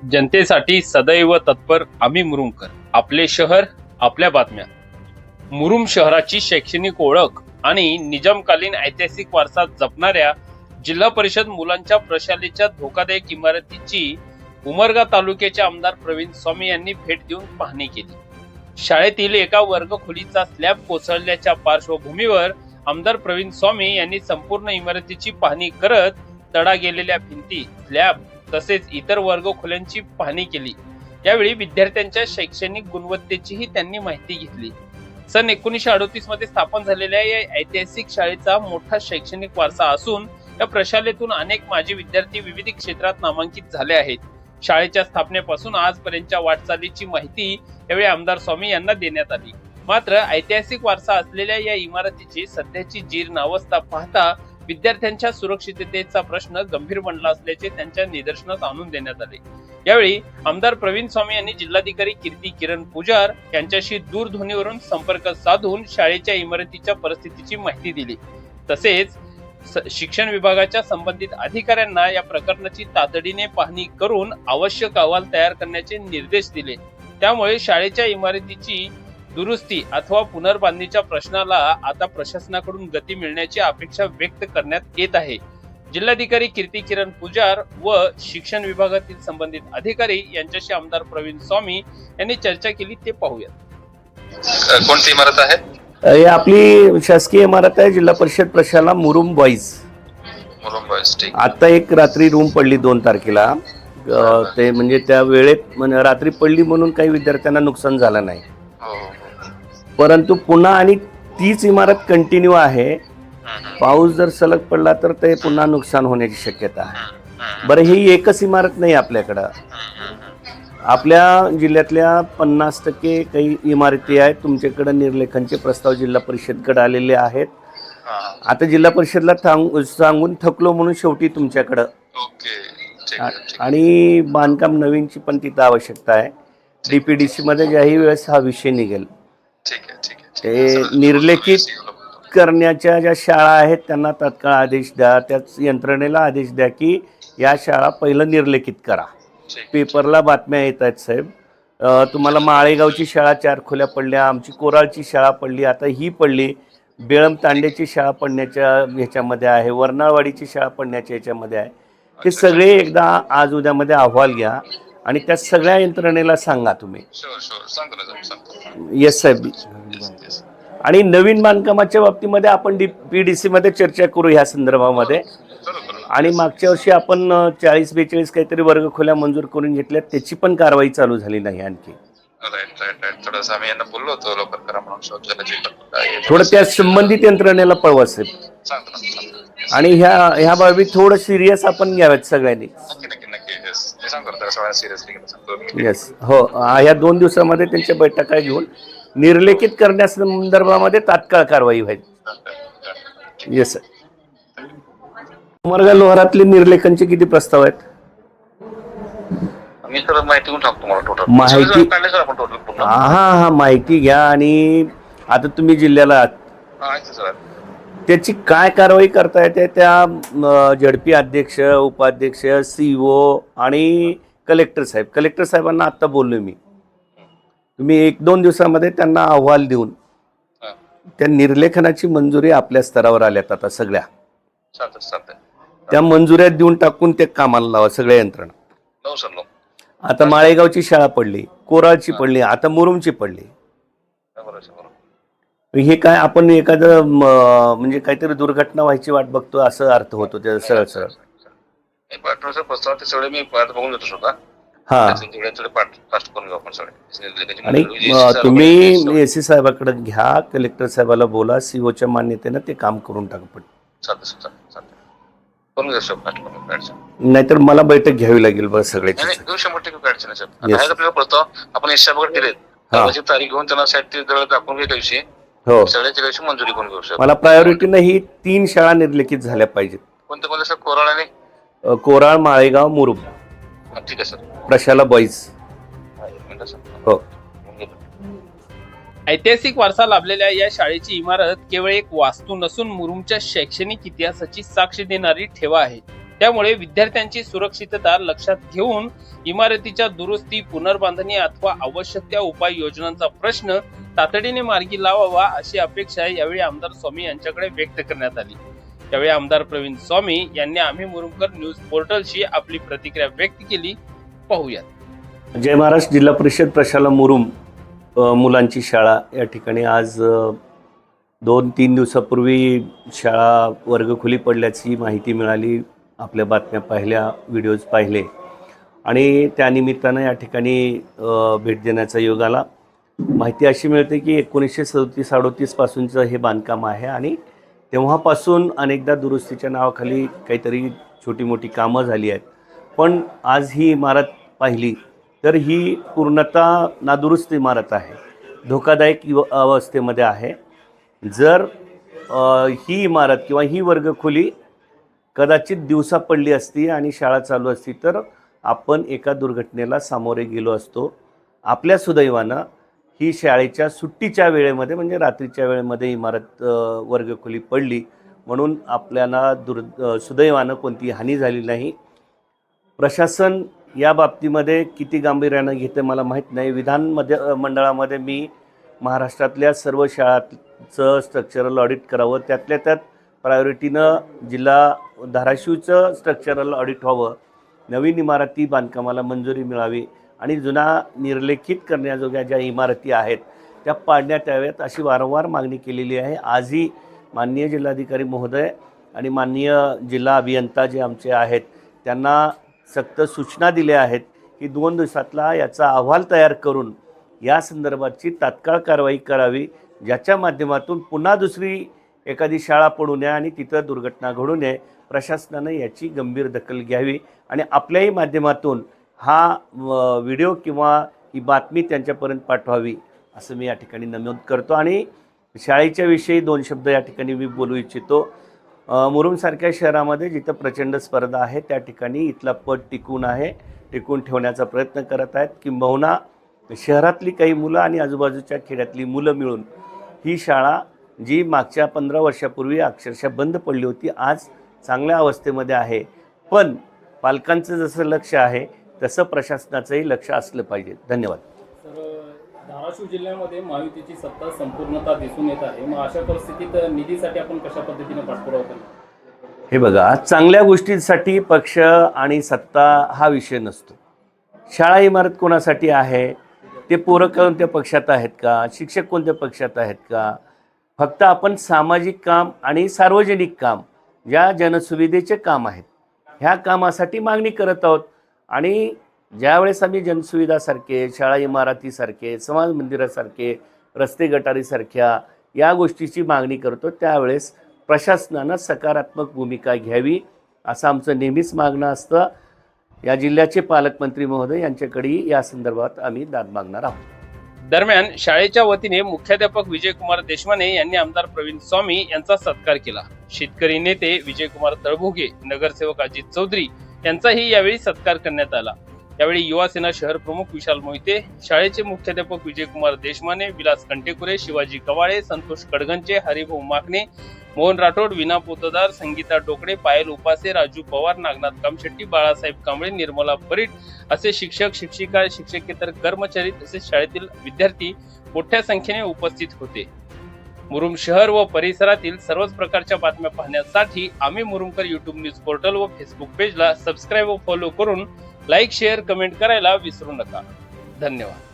जनतेसाठी सदैव तत्पर आम्ही मुरुमकर. आपले शहर आपल्या बातम्या. मुरुम शहराची शैक्षणिक ओळख आणि निजामकालीन ऐतिहासिक वारसा जपणाऱ्या जिल्हा परिषद मुलांच्या प्रशालेच्या धोकादायक इमारतीची उमरगा तालुक्याचे आमदार प्रवीण स्वामी यांनी भेट देऊन पाहणी केली. शाळेतील एका वर्गखोलीचा स्लॅब कोसळल्याच्या पार्श्वभूमीवर आमदार प्रवीण स्वामी यांनी संपूर्ण इमारतीची पाहणी करत तडा गेलेल्या भिंती, स्लॅब तसेच इतर वर्गखोल्यांची पाहणी केली. यावेळी विद्यार्थ्यांच्या शैक्षणिक गुणवत्तेचीही त्यांनी माहिती घेतली. सन 1938 मध्ये स्थापन झालेल्या या ऐतिहासिक शाळेचा मोठा शैक्षणिक वारसा असून या प्रशालेतून अनेक माजी विद्यार्थी विविध क्षेत्रात नामांकित झाले आहेत. शाळेच्या स्थापनेपासून आजपर्यंतच्या वाटचालीची माहिती यावेळी आमदार स्वामी यांना देण्यात आली. मात्र ऐतिहासिक वारसा असलेल्या या इमारतीची सध्याची जीर्णावस्था पाहता विद्यार्थ्यांच्या सुरक्षिततेचा प्रश्न गंभीर बनला असल्याचे त्यांच्या निदर्शनास आणून देण्यात आले. यावेळी आमदार प्रवीण स्वामी यांनी जिल्हाधिकारी कीर्ती किरण पुजार यांच्याशी दूरध्वनीवरून संपर्क साधून शाळेच्या इमारतीच्या परिस्थितीची माहिती दिली. तसेच शिक्षण विभागाच्या संबंधित अधिकाऱ्यांना या प्रकरणाची तातडीने पाहणी करून आवश्यक अहवाल तयार करण्याचे निर्देश दिले. त्यामुळे शाळेच्या इमारतीची दुरुस्ती अथवा पुनर्बांधणीच्या प्रश्नाला आता प्रशासनाकडून गती मिळण्याची अपेक्षा व्यक्त करण्यात येत आहे. जिल्हाधिकारी कीर्ती किरण पुजार व शिक्षण विभागातील संबंधित अधिकारी यांच्याशी आमदार प्रवीण स्वामी यांनी चर्चा केली, ते पाहूयात. कोणती इमारत आहे? ही आपली शासकीय इमारत आहे, जिल्हा परिषद प्रशाला मुरुम बॉईज. मुरुम बॉईज, ठीक. आता एक रात्री रूम पडली 2 तारखेला. ते म्हणजे त्या वेळेत रात्री पडली म्हणून काही विद्यार्थ्यांना नुकसान झालं नाही. परंतु पुन्हा आणि तीच इमारत कंटिन्यू आहे. पाऊस जर सलग पडला तर ते पुन्हा नुकसान होण्याची शक्यता आहे. बरं, ही एकच इमारत नाही आपल्याकडं. आपल्या जिल्ह्यातल्या 50% काही इमारती आहेत. तुमच्याकडे निर्लेखांचे प्रस्ताव जिल्हा परिषदकडे आलेले आहेत. आता जिल्हा परिषदला सांगून थकलो म्हणून शेवटी तुमच्याकडं. आणि बांधकाम नवीनची पण तिथं आवश्यकता आहे. DPDC मध्ये ज्याही वेळेस हा विषय निघेल ते निर्लेखित करण्याच्या ज्या शाळा आहेत त्यांना तात्काळ आदेश द्या. त्याच यंत्रणेला आदेश द्या की या शाळा पहिलं निर्लेखित करा. पेपरला बातम्या येत आहेत साहेब, तुम्हाला माळेगावची शाळा 4 खोल्या पडल्या, आमची कोराळची शाळा पडली, आता ही पडली, बेळम तांड्याची शाळा पडण्याच्या ह्याच्यामध्ये आहे, वर्नाळवाडीची शाळा पडण्याच्या ह्याच्यामध्ये आहे. हे सगळे एकदा आज उद्यामध्ये अहवाल घ्या आणि त्या सगळ्या यंत्रणेला सांगा तुम्ही. येस साहेब. आणि नवीन बांधकामाच्या बाबतीमध्ये आपण DPDC मध्ये चर्चा करू ह्या संदर्भामध्ये. आणि मागच्या वर्षी आपण 40-42 काहीतरी वर्ग खोल्या मंजूर करून घेतल्या, त्याची पण कारवाई चालू झाली नाही आणखी. थोडं त्या संबंधित यंत्रणेला पळवा साहेब. आणि ह्या बाबी थोडं सिरियस आपण घ्याव्यात सगळ्यांनी. येस, हो. ह्या 2 दिवसामध्ये त्यांच्या बैठका घेऊन निर्लेखित करण्यासंदर्भामध्ये तात्काळ कारवाई व्हायची. Yes sir. उमरगा लोहारातले निर्लेखांचे किती प्रस्ताव आहेत? माहिती घ्या. आणि आता तुम्ही जिल्ह्याला आहात, त्याची काय कारवाई करता येते त्या झडपी अध्यक्ष, उपाध्यक्ष, CO आणि कलेक्टर साहेबांना आता बोललोय मी. तुम्ही 1-2 दिवसामध्ये त्यांना अहवाल देऊन त्या निर्लेखनाची मंजुरी आपल्या स्तरावर आल्यात आता सगळ्या. त्या मंजुऱ्या देऊन टाकून ते कामाला लावा सगळ्या यंत्रणा. आता माळेगावची शाळा पडली, कोराळची पडली, आता मुरुमची पडली. हे काय आपण एखादं म्हणजे काहीतरी दुर्घटना व्हायची वाट बघतो असं अर्थ होतो त्या सरळ सरळ. आणि तुम्ही AC साहेबाकडे घ्या, कलेक्टर साहेबाला बोला, COच्या मान्यतेनं ते काम करून टाका. नाहीतर मला बैठक घ्यावी लागेल बरं सगळ्याची. हो, मला प्रायोरिटीनं ही 3 शाळा निर्लेखित झाल्या पाहिजेत. कोराळ, माळेगाव, मुरुम. ठीक आहे सर. प्रशाला बॉईज. हो. ऐतिहासिक वारसा लाभलेल्या या शाळेची इमारत केवळ एक वास्तू नसून मुरुमच्या शैक्षणिक इतिहासाची साक्ष देणारी ठेवा आहे. त्यामुळे विद्यार्थ्यांची सुरक्षितता लक्षात घेऊन इमारतीच्या दुरुस्ती, पुनर्बांधणी अथवा आवश्यक त्या उपाययोजनांचा प्रश्न तातडीने मार्गी लावावा अशी अपेक्षा यावेळी आमदार स्वामी यांच्याकडे व्यक्त करण्यात आली। यावेळी आमदार प्रवीण स्वामी यांनी आम्ही मुरुमकर न्यूज पोर्टलशी आपली प्रतिक्रिया व्यक्त केली। पाहूयात। जय महाराष्ट्र। जिल्हा परिषद प्रशाला मुरुम मुलांची शाळा या ठिकाणी आज 2-3 दिवसापूर्वी शाळा वर्गखोली पडल्याची माहिती मिळाली। आपल्या बातम्या पाहिल्या, व्हिडिओज पाहिले आणि त्यानिमित्तानं या ठिकाणी भेट देण्याचा योग आला। माहिती अशी मिळते की 1937-38 पासूनचं हे बांधकाम आहे आणि तेव्हापासून अनेकदा दुरुस्तीच्या नावाखाली काहीतरी छोटी मोठी कामं झाली आहेत, पण आज ही इमारत पाहिली तर ही पूर्णतः नादुरुस्त इमारत आहे, धोकादायक अवस्थेमध्ये आहे। जर ही इमारत किंवा ही वर्गखोली कदाचित दिवसा पडली असती आणि शाळा चालू असती तर आपण एका दुर्घटनेला सामोरे गेलो असतो। आपल्या सुदैवानं ही शाळेच्या सुट्टीच्या वेळेमध्ये म्हणजे रात्रीच्या वेळेमध्ये इमारत वर्गखोली पडली म्हणून आपल्याला सुदैवानं कोणती हानी झाली नाही। प्रशासन या बाबतीमध्ये किती गांभीर्यानं घेते मला माहीत नाही। मंडळामध्ये मी महाराष्ट्रातल्या सर्व शाळांचं स्ट्रक्चरल ऑडिट करावं, त्यातल्या त्यात प्रायोरिटीनं जिल्हा धाराशिवचं स्ट्रक्चरल ऑडिट व्हावं, नवीन इमारती बांधकामाला मंजुरी मिळावी आणि जुना निर्लेखित करण्याजोग्या ज्या इमारती आहेत त्या पाडण्यात याव्यात अशी वारंवार मागणी केलेली आहे। आजही माननीय जिल्हाधिकारी महोदय आणि माननीय जिल्हा अभियंता जे आमचे आहेत त्यांना सक्त सूचना दिल्या आहेत की 2 दिवसातला याचा अहवाल तयार करून या संदर्भाची तात्काळ कारवाई करावी, ज्याच्या माध्यमातून पुन्हा दुसरी एखादी शाळा पडू नये आणि तिथं दुर्घटना घडू नये। प्रशासनानं याची गंभीर दखल घ्यावी आणि आपल्याही माध्यमातून हा व्हिडिओ किंवा ही बातमी त्यांच्यापर्यंत पाठवावी असं मी या ठिकाणी नमूद करतो। आणि शाळेच्या विषयी 2 शब्द या ठिकाणी मी बोलू इच्छितो। मुरुमसारख्या शहरामध्ये जिथं प्रचंड स्पर्धा आहे त्या ठिकाणी इथला पट टिकून ठेवण्याचा प्रयत्न करत आहेत। किंबहुना शहरातली काही मुलं आणि आजूबाजूच्या खेड्यातली मुलं मिळून ही शाळा जी मागच्या 15 वर्षापूर्वी अक्षरशः बंद पडली होती आज चांगल्या अवस्थेमध्ये आहे, पण पालकांचं जसं लक्ष आहे तसं प्रशासनाचंही लक्ष असलं पाहिजे। धन्यवाद। धाराशिव जिल्ह्यामध्ये महायुतीची सत्ता संपूर्णतः दिसून येत आहे, मग अशा परिस्थितीत निधीसाठी आपण कशा पद्धतीने पाठपुरावा करणार? हे बघा, चांगल्या गोष्टींसाठी पक्ष आणि सत्ता हा विषय नसतो। शाळा इमारत कोणासाठी आहे, ते पोरं कोणत्या पक्षात आहेत का, शिक्षक कोणत्या पक्षात आहेत का, फक्त आपण सामाजिक काम आणि सार्वजनिक काम ज्या जनसुविधेचे काम आहेत ह्या कामासाठी मागणी करत आहोत। आणि ज्यावेळेस आम्ही जनसुविधासारखे, शाळा इमारतीसारखे, समाज मंदिरासारखे, रस्ते गटारीसारख्या या गोष्टीची मागणी करतो त्यावेळेस प्रशासनानं सकारात्मक भूमिका घ्यावी असं आमचं नेहमीच मागणं असतं। या जिल्ह्याचे पालकमंत्री महोदय यांच्याकडे या संदर्भात आम्ही दाद मागणार आहोत। दरम्यान शाळेच्या वतीने मुख्याध्यापक विजयकुमार देशमाने यांनी आमदार प्रवीण स्वामी यांचा सत्कार केला। शेतकरी नेते विजयकुमार तळभोगे, नगरसेवक अजित चौधरी यांचाही यावेळी सत्कार करण्यात आला। यावेळी युवा सेना शहर प्रमुख विशाल मोहिते, शाळेचे मुख्याध्यापक विजयकुमार देशमाने, विलास कंटेकुरे, शिवाजी कवाळे, संतोष कडगंचे, हरिभाऊ मागणे, मोहन राठोड, विना पोतदार, संगीता डोकडे, पायल उपासे, राजू पवार, नागनाथ कामशेट्टी, बाळासाहेब कांबळे, निर्मला परीट असे शिक्षक, शिक्षिका, शिक्षकेतर कर्मचारी तसेच शाळेतील विद्यार्थी मोठ्या संख्येने उपस्थित होते। मुरुम शहर व परिसरातील सर्वच प्रकारच्या बातम्या पाहण्यासाठी आम्ही मुरुमकर YouTube न्यूज पोर्टल व फेसबुक पेजला सबस्क्राईब व फॉलो करून लाईक, शेअर, कमेंट करायला विसरू नका। धन्यवाद।